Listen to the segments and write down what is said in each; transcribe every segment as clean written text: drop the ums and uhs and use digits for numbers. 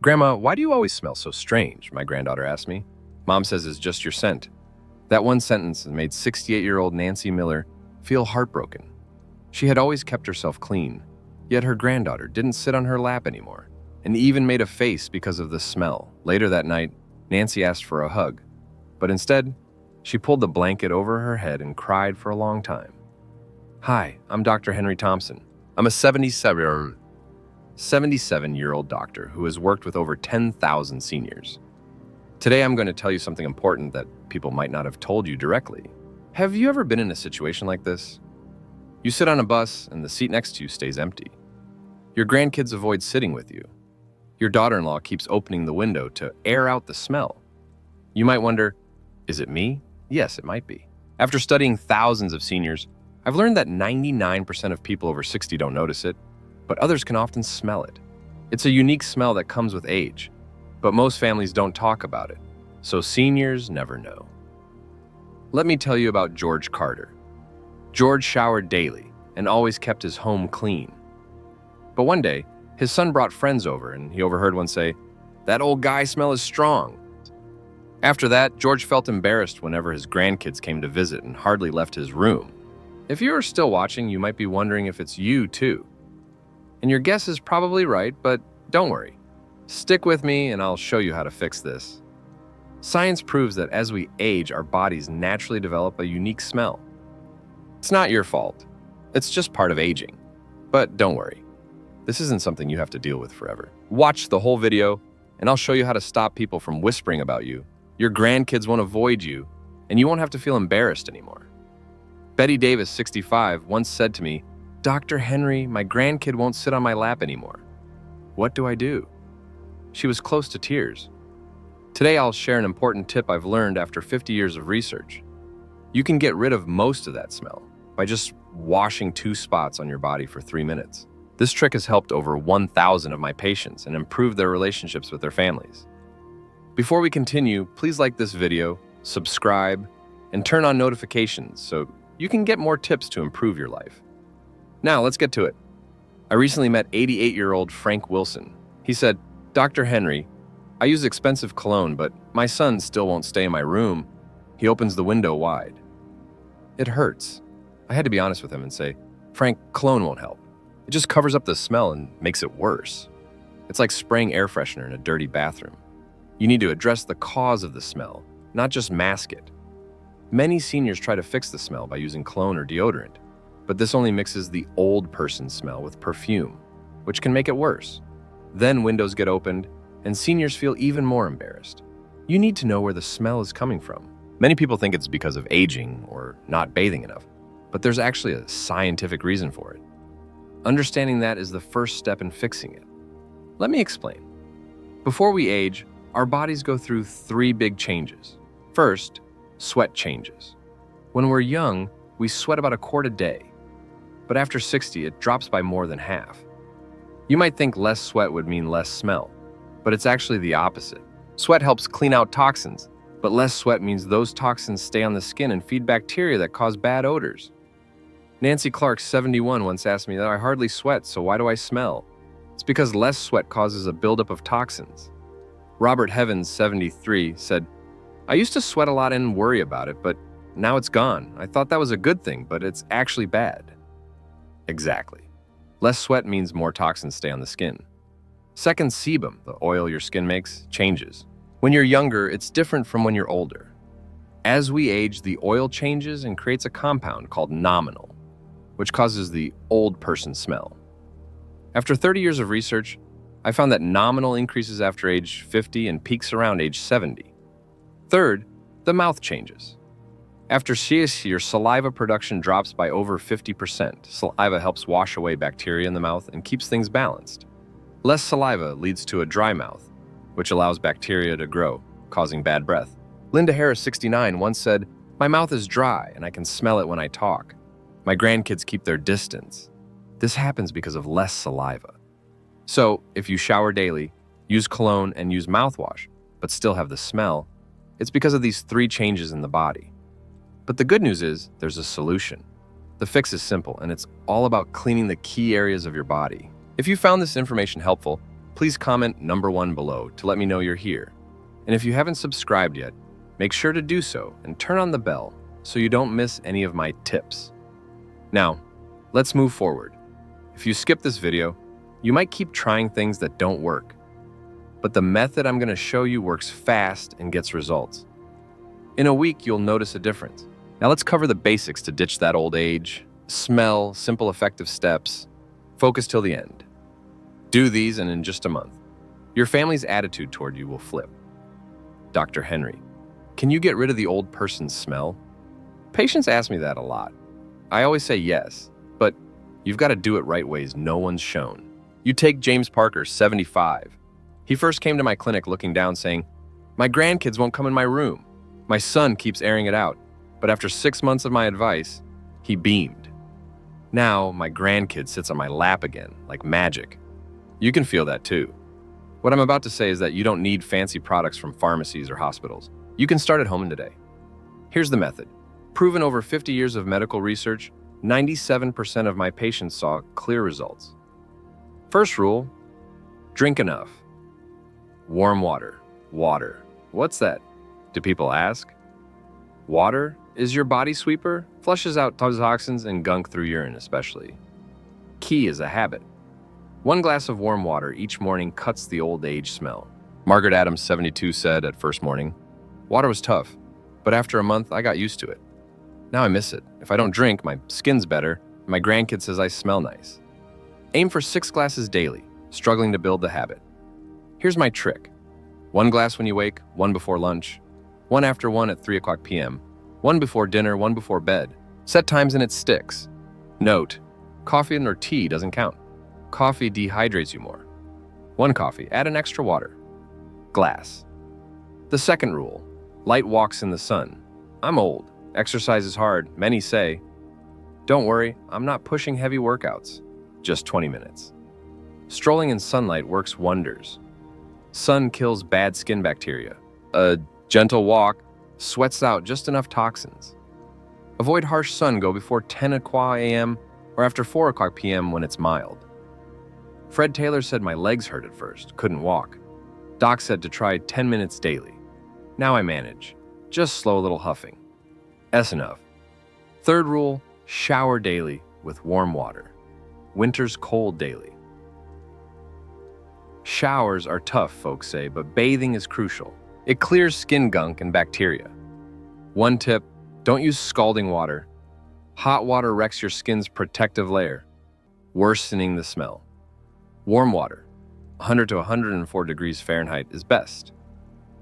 "Grandma, why do you always smell so strange?" my granddaughter asked me. "Mom says it's just your scent." That one sentence made 68-year-old Nancy Miller feel heartbroken. She had always kept herself clean, yet her granddaughter didn't sit on her lap anymore, and even made a face because of the smell. Later that night, Nancy asked for a hug, but instead, she pulled the blanket over her head and cried for a long time. "Hi, I'm Dr. Henry Thompson. I'm a 77-year-old doctor who has worked with over 10,000 seniors. Today I'm going to tell you something important that people might not have told you directly. Have you ever been in a situation like this? You sit on a bus and the seat next to you stays empty. Your grandkids avoid sitting with you. Your daughter-in-law keeps opening the window to air out the smell. You might wonder, is it me? Yes, it might be. After studying thousands of seniors, I've learned that 99% of people over 60 don't notice it, but others can often smell it. It's a unique smell that comes with age, but most families don't talk about it, so seniors never know. Let me tell you about George Carter. George showered daily and always kept his home clean. But one day, his son brought friends over and he overheard one say, "That old guy smell is strong." After that, George felt embarrassed whenever his grandkids came to visit and hardly left his room. If you are still watching, you might be wondering if it's you too. And your guess is probably right, but don't worry. Stick with me and I'll show you how to fix this. Science proves that as we age, our bodies naturally develop a unique smell. It's not your fault. It's just part of aging. But don't worry. This isn't something you have to deal with forever. Watch the whole video and I'll show you how to stop people from whispering about you. Your grandkids won't avoid you and you won't have to feel embarrassed anymore. Betty Davis, 65, once said to me, "Dr. Henry, my grandkid won't sit on my lap anymore. What do I do?" She was close to tears. Today I'll share an important tip I've learned after 50 years of research. You can get rid of most of that smell by just washing 2 spots on your body for 3 minutes. This trick has helped over 1,000 of my patients and improved their relationships with their families. Before we continue, please like this video, subscribe, and turn on notifications so you can get more tips to improve your life. Now, let's get to it. I recently met 88-year-old Frank Wilson. He said, "Dr. Henry, I use expensive cologne, but my son still won't stay in my room. He opens the window wide. It hurts." I had to be honest with him and say, "Frank, cologne won't help. It just covers up the smell and makes it worse. It's like spraying air freshener in a dirty bathroom. You need to address the cause of the smell, not just mask it." Many seniors try to fix the smell by using cologne or deodorant, but this only mixes the old person's smell with perfume, which can make it worse. Then windows get opened, and seniors feel even more embarrassed. You need to know where the smell is coming from. Many people think it's because of aging or not bathing enough, but there's actually a scientific reason for it. Understanding that is the first step in fixing it. Let me explain. Before we age, our bodies go through 3 big changes. First, sweat changes. When we're young, we sweat about a quart a day, but after 60, it drops by more than half. You might think less sweat would mean less smell, but it's actually the opposite. Sweat helps clean out toxins, but less sweat means those toxins stay on the skin and feed bacteria that cause bad odors. Nancy Clark, 71, once asked me that I hardly sweat, so why do I smell? It's because less sweat causes a buildup of toxins. Robert Heavens, 73, said, "I used to sweat a lot and worry about it, but now it's gone. I thought that was a good thing, but it's actually bad." Exactly. Less sweat means more toxins stay on the skin. Second, sebum, the oil your skin makes, changes. When you're younger, it's different from when you're older. As we age, the oil changes and creates a compound called nominal, which causes the old person smell. After 30 years of research, I found that nominal increases after age 50 and peaks around age 70. Third, the mouth changes. After siesta, your saliva production drops by over 50%. Saliva helps wash away bacteria in the mouth and keeps things balanced. Less saliva leads to a dry mouth, which allows bacteria to grow, causing bad breath. Linda Harris, 69, once said, "My mouth is dry and I can smell it when I talk. My grandkids keep their distance." This happens because of less saliva. So, if you shower daily, use cologne, and use mouthwash, but still have the smell, it's because of these 3 changes in the body. But the good news is, there's a solution. The fix is simple, and it's all about cleaning the key areas of your body. If you found this information helpful, Please comment number 1 below to let me know you're here. And if you haven't subscribed yet, make sure to do so and turn on the bell so you don't miss any of my tips. Now, let's move forward. If you skip this video, you might keep trying things that don't work. But the method I'm going to show you works fast and gets results. In a week, you'll notice a difference. Now let's cover the basics to ditch that old age. Smell, simple effective steps. Focus till the end. Do these and in just a month, your family's attitude toward you will flip. Dr. Henry, can you get rid of the old person's smell? Patients ask me that a lot. I always say yes, but you've got to do it right ways no one's shown. You take James Parker, 75. He first came to my clinic looking down saying, "My grandkids won't come in my room. My son keeps airing it out." But after 6 months of my advice, he beamed. Now my grandkid sits on my lap again, like magic. You can feel that too. What I'm about to say is that you don't need fancy products from pharmacies or hospitals. You can start at home today. Here's the method. Proven over 50 years of medical research, 97% of my patients saw clear results. First rule, drink enough. Warm water. Water. What's that? Do people ask? Water is your body sweeper, flushes out toxins and gunk through urine especially. Key is a habit. 1 glass of warm water each morning cuts the old age smell. Margaret Adams, 72, said at first morning, "Water was tough, but after a month I got used to it. Now I miss it. If I don't drink, my skin's better, and my grandkid says I smell nice." Aim for 6 glasses daily, struggling to build the habit. Here's my trick. 1 glass when you wake, 1 before lunch, 1 after 1 at 3 o'clock p.m., 1 before dinner, 1 before bed. Set times and it sticks. Note, coffee or tea doesn't count. Coffee dehydrates you more. 1 coffee, add an extra water. Glass. The second rule, light walks in the sun. I'm old, exercise is hard, many say. Don't worry, I'm not pushing heavy workouts, just 20 minutes. Strolling in sunlight works wonders. Sun kills bad skin bacteria. A gentle walk sweats out just enough toxins. Avoid harsh sun, go before 10 o'clock a.m. or after 4 o'clock p.m. when it's mild. Fred Taylor said my legs hurt at first, couldn't walk. Doc said to try 10 minutes daily. Now I manage, just slow little huffing. That's enough. Third rule, shower daily with warm water. Winter's cold daily. Showers are tough, folks say, but bathing is crucial. It clears skin gunk and bacteria. 1 tip, don't use scalding water. Hot water wrecks your skin's protective layer, worsening the smell. Warm water, 100 to 104 degrees Fahrenheit is best.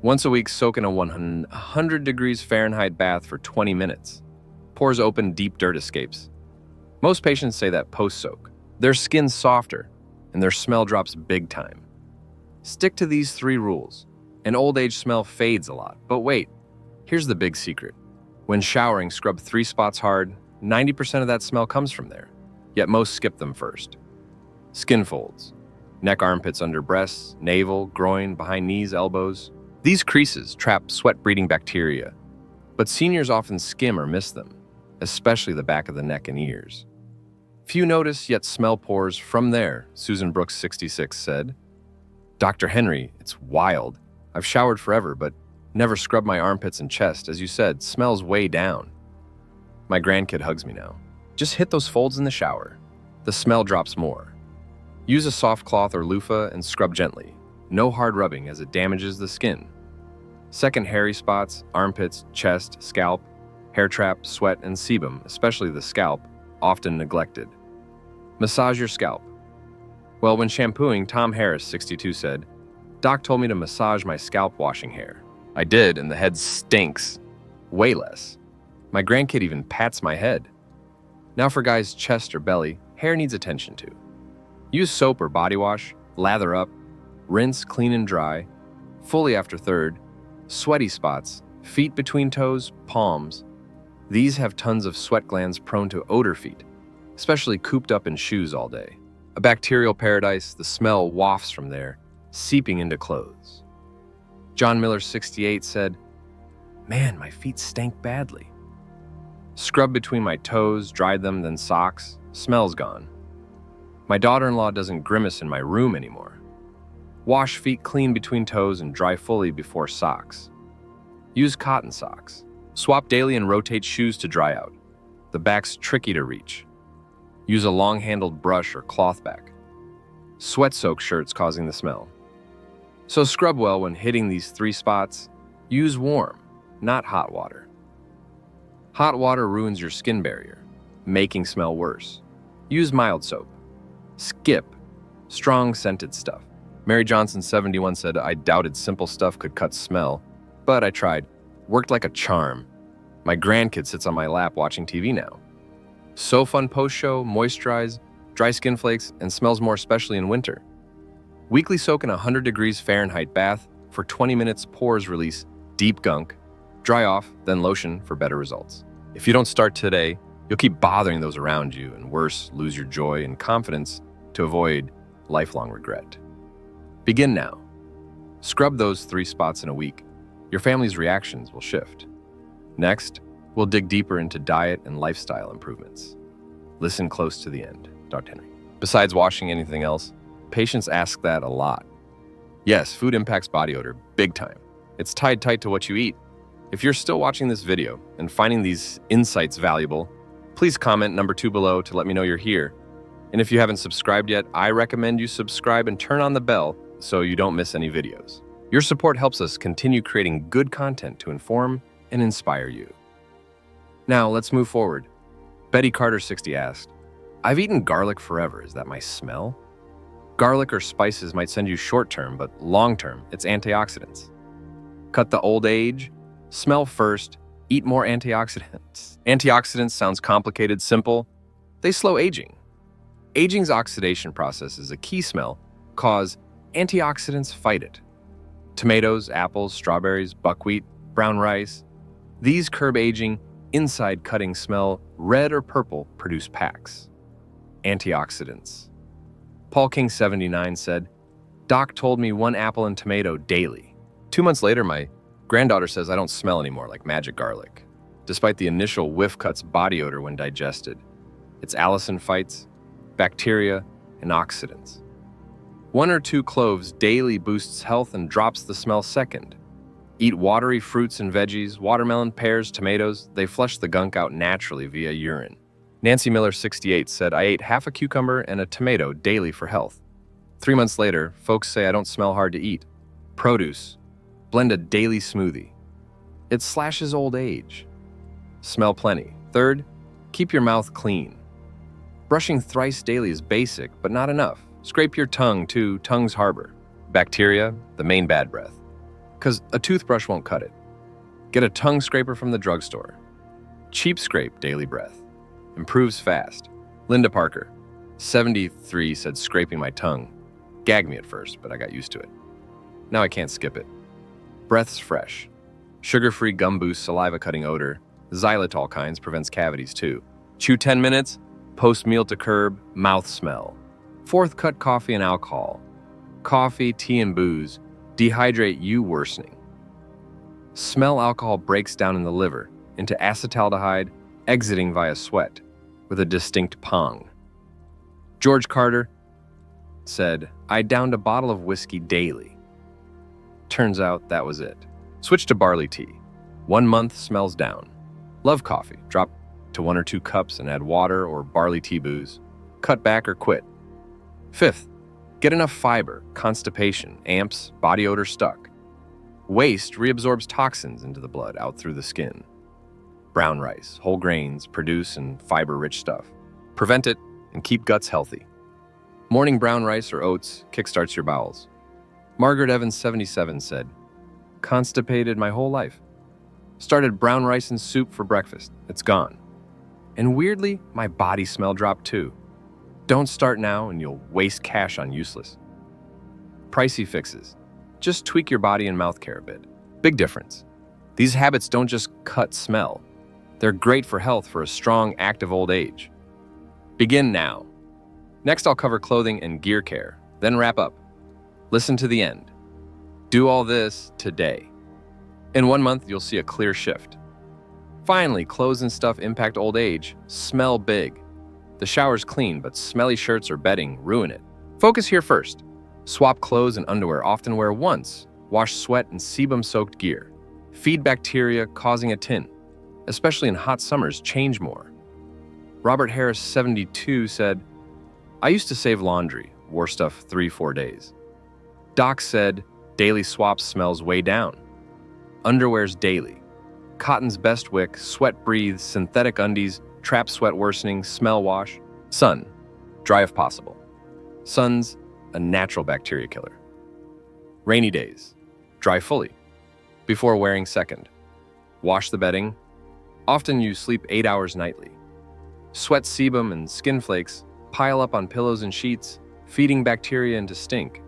Once a week, soak in a 100 degrees Fahrenheit bath for 20 minutes. Pores open, deep dirt escapes. Most patients say that post-soak, their skin's softer and their smell drops big time. Stick to these 3 rules. An old age smell fades a lot, but wait, here's the big secret. When showering, scrub 3 spots hard, 90% of that smell comes from there, yet most skip them first. Skin folds, neck, armpits, under breasts, navel, groin, behind knees, elbows. These creases trap sweat-breeding bacteria, but seniors often skim or miss them, especially the back of the neck and ears. Few notice, yet smell pores from there, Susan Brooks, 66, said. Dr. Henry, it's wild. I've showered forever, but never scrubbed my armpits and chest. As you said, smells way down. My grandkid hugs me now. Just hit those folds in the shower. The smell drops more. Use a soft cloth or loofah and scrub gently. No hard rubbing as it damages the skin. Second, hairy spots, armpits, chest, scalp, hair trap, sweat, and sebum, especially the scalp, often neglected. Massage your scalp. Well, when shampooing, Tom Harris, 62, said, "Doc told me to massage my scalp washing hair. I did, and the head stinks. Way less. My grandkid even pats my head." Now for guys' chest or belly, hair needs attention to. Use soap or body wash, lather up, rinse, clean and dry, fully after third, sweaty spots, feet between toes, palms. These have tons of sweat glands prone to odor feet, especially cooped up in shoes all day. A bacterial paradise, the smell wafts from there, seeping into clothes. John Miller, 68, said, "Man, my feet stank badly. Scrubbed between my toes, dried them, then socks, smell's gone. My daughter-in-law doesn't grimace in my room anymore. Wash feet clean between toes and dry fully before socks. Use cotton socks. Swap daily and rotate shoes to dry out. The back's tricky to reach. Use a long-handled brush or cloth back. Sweat-soaked shirts causing the smell. So scrub well when hitting these 3 spots. Use warm, not hot water. Hot water ruins your skin barrier, making smell worse. Use mild soap. Skip strong scented stuff. Mary Johnson, 71, said, "I doubted simple stuff could cut smell, but I tried. Worked like a charm. My grandkid sits on my lap watching TV now. So fun post-show, moisturize, dry skin flakes, and smells more especially in winter. Weekly soak in a 100 degrees Fahrenheit bath for 20 minutes, pores release, deep gunk, dry off, then lotion for better results." If you don't start today, you'll keep bothering those around you and worse, lose your joy and confidence to avoid lifelong regret. Begin now. Scrub those 3 spots in a week. Your family's reactions will shift. Next, we'll dig deeper into diet and lifestyle improvements. Listen close to the end, Dr. Henry. Besides washing anything else, patients ask that a lot. Yes, food impacts body odor big time. It's tied tight to what you eat. If you're still watching this video and finding these insights valuable, please comment number 2 below to let me know you're here. And if you haven't subscribed yet, I recommend you subscribe and turn on the bell so you don't miss any videos. Your support helps us continue creating good content to inform and inspire you. Now, let's move forward. Betty Carter, 60, asked, "I've eaten garlic forever. Is that my smell?" Garlic or spices might send you short-term, but long-term, it's antioxidants. Cut the old age, smell first, eat more antioxidants. Antioxidants sounds complicated, simple. They slow aging. Aging's oxidation process is a key smell cause. Antioxidants fight it. Tomatoes, apples, strawberries, buckwheat, brown rice. These curb aging, inside cutting smell, red or purple, produce packs. Antioxidants. Paul King, 79, said, "Doc told me 1 apple and tomato daily. 2 months later, my granddaughter says I don't smell anymore like magic garlic. Despite the initial whiff cuts body odor when digested. It's allicin fights, bacteria, and oxidants. 1 or 2 cloves daily boosts health and drops the smell second. Eat watery fruits and veggies, watermelon, pears, tomatoes. They flush the gunk out naturally via urine." Nancy Miller, 68, said, "I ate half a cucumber and a tomato daily for health. 3 months later, folks say I don't smell hard to eat. Produce. Blend a daily smoothie. It slashes old age. Smell plenty. Third, keep your mouth clean. Brushing thrice daily is basic, but not enough. Scrape your tongue too, tongue's harbor. Bacteria, the main bad breath. Because a toothbrush won't cut it. Get a tongue scraper from the drugstore. Cheap scrape daily breath. Improves fast." Linda Parker, 73, said, "Scraping my tongue. Gagged me at first, but I got used to it. Now I can't skip it. Breath's fresh. Sugar-free gum boosts saliva-cutting odor. Xylitol kinds prevents cavities too. Chew 10 minutes, post-meal to curb mouth smell. Fourth, cut coffee and alcohol. Coffee, tea, and booze dehydrate you worsening. Smell alcohol breaks down in the liver into acetaldehyde, exiting via sweat with a distinct pong." George Carter said, "I downed a bottle of whiskey daily. Turns out that was it. Switch to barley tea. 1 month, smells down. Love coffee. Drop to 1 or 2 cups and add water or barley tea booze. Cut back or quit. Fifth, get enough fiber, constipation, amps, body odor stuck. Waste reabsorbs toxins into the blood out through the skin. Brown rice, whole grains, produce and fiber-rich stuff. Prevent it and keep guts healthy. Morning brown rice or oats kickstarts your bowels." Margaret Evans, 77, said, "Constipated my whole life. Started brown rice and soup for breakfast. It's gone. And weirdly, my body smell dropped too. Don't start now and you'll waste cash on useless. Pricey fixes. Just tweak your body and mouth care a bit. Big difference. These habits don't just cut smell. They're great for health for a strong, active old age. Begin now. Next, I'll cover clothing and gear care, then wrap up. Listen to the end. Do all this today. In 1 month, you'll see a clear shift. Finally, clothes and stuff impact old age, smell big. The shower's clean, but smelly shirts or bedding ruin it. Focus here first. Swap clothes and underwear, often wear once. Wash sweat and sebum-soaked gear. Feed bacteria causing a tin, especially in hot summers, change more. Robert Harris, 72, said, I used to save laundry, wore stuff 3-4 days. Doc said, daily swaps smells way down. Underwear's daily. Cotton's best wick, sweat breathes, synthetic undies, trap sweat worsening, smell wash. Sun, dry if possible. Sun's a natural bacteria killer. Rainy days, dry fully. Before wearing second. Wash the bedding. Often you sleep 8 hours nightly. Sweat sebum and skin flakes pile up on pillows and sheets, feeding bacteria into stink.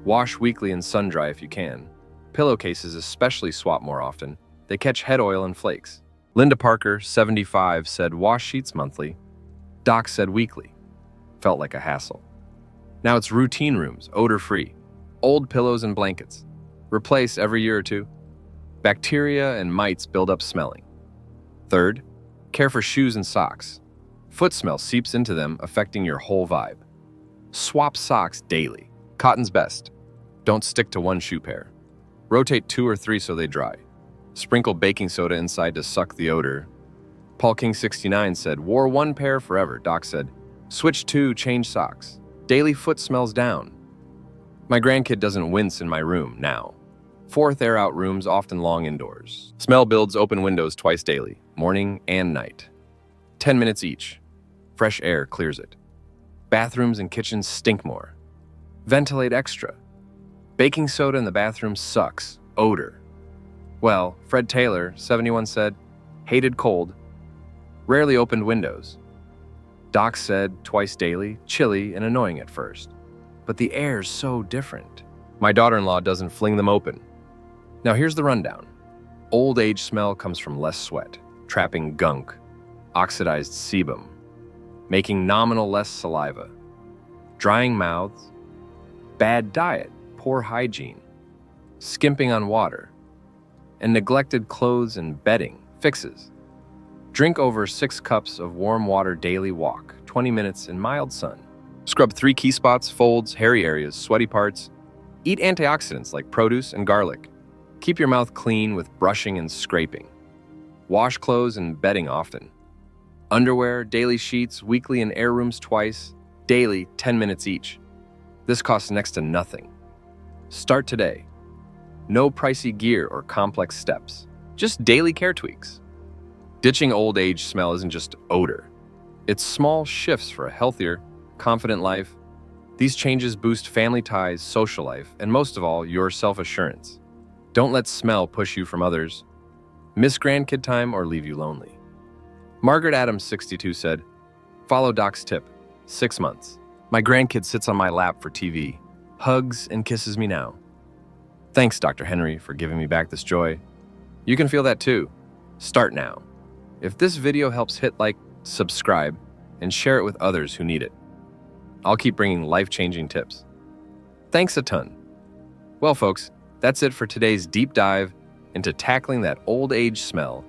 Wash weekly and sun dry if you can. Pillowcases especially swap more often. They catch head oil and flakes. Linda Parker, 75, said wash sheets monthly. Doc said weekly. Felt like a hassle. Now it's routine rooms, odor-free. Old pillows and blankets. Replace every year or two. Bacteria and mites build up smelling. Third, care for shoes and socks. Foot smell seeps into them, affecting your whole vibe. Swap socks daily. Cotton's best. Don't stick to one shoe pair. Rotate 2 or 3 so they dry. Sprinkle baking soda inside to suck the odor. Paul King, 69, said, wore 1 pair forever. Doc said, switch 2, change socks. Daily foot smells down. My grandkid doesn't wince in my room now. 4th, air out rooms, often long indoors. Smell builds, open windows twice daily, morning and night. 10 minutes each. Fresh air clears it. Bathrooms and kitchens stink more. Ventilate extra. Baking soda in the bathroom sucks. Odor. Well, Fred Taylor, 71, said, hated cold. Rarely opened windows. Doc said twice daily, chilly and annoying at first. But the air's so different. My daughter-in-law doesn't fling them open. Now here's the rundown. Old age smell comes from less sweat, trapping gunk, oxidized sebum, making nominal less saliva, drying mouths, bad diet, poor hygiene, skimping on water, and neglected clothes and bedding fixes. Drink over 6 cups of warm water daily, walk 20 minutes in mild sun. Scrub 3 key spots, folds, hairy areas, sweaty parts. Eat antioxidants like produce and garlic. Keep your mouth clean with brushing and scraping. Wash clothes and bedding often. Underwear, daily sheets, weekly and air rooms twice, daily 10 minutes each. This costs next to nothing. Start today. No pricey gear or complex steps, just daily care tweaks. Ditching old age smell isn't just odor. It's small shifts for a healthier, confident life. These changes boost family ties, social life, and most of all, your self-assurance. Don't let smell push you from others, miss grandkid time, or leave you lonely. Margaret Adams, 62, said, follow Doc's tip, 6 months. My grandkid sits on my lap for TV, hugs and kisses me now. Thanks, Dr. Henry, for giving me back this joy. You can feel that too. Start now. If this video helps, hit like, subscribe, and share it with others who need it. I'll keep bringing life-changing tips. Thanks a ton. Well, folks, that's it for today's deep dive into tackling that old age smell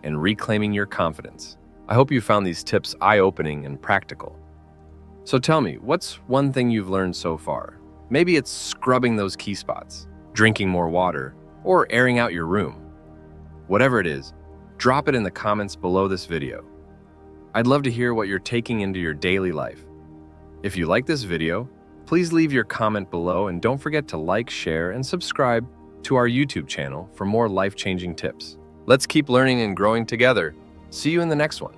and reclaiming your confidence. I hope you found these tips eye-opening and practical. So tell me, what's one thing you've learned so far? Maybe it's scrubbing those key spots, drinking more water, or airing out your room. Whatever it is, drop it in the comments below this video. I'd love to hear what you're taking into your daily life. If you like this video, please leave your comment below and don't forget to like, share, and subscribe to our YouTube channel for more life-changing tips. Let's keep learning and growing together. See you in the next one.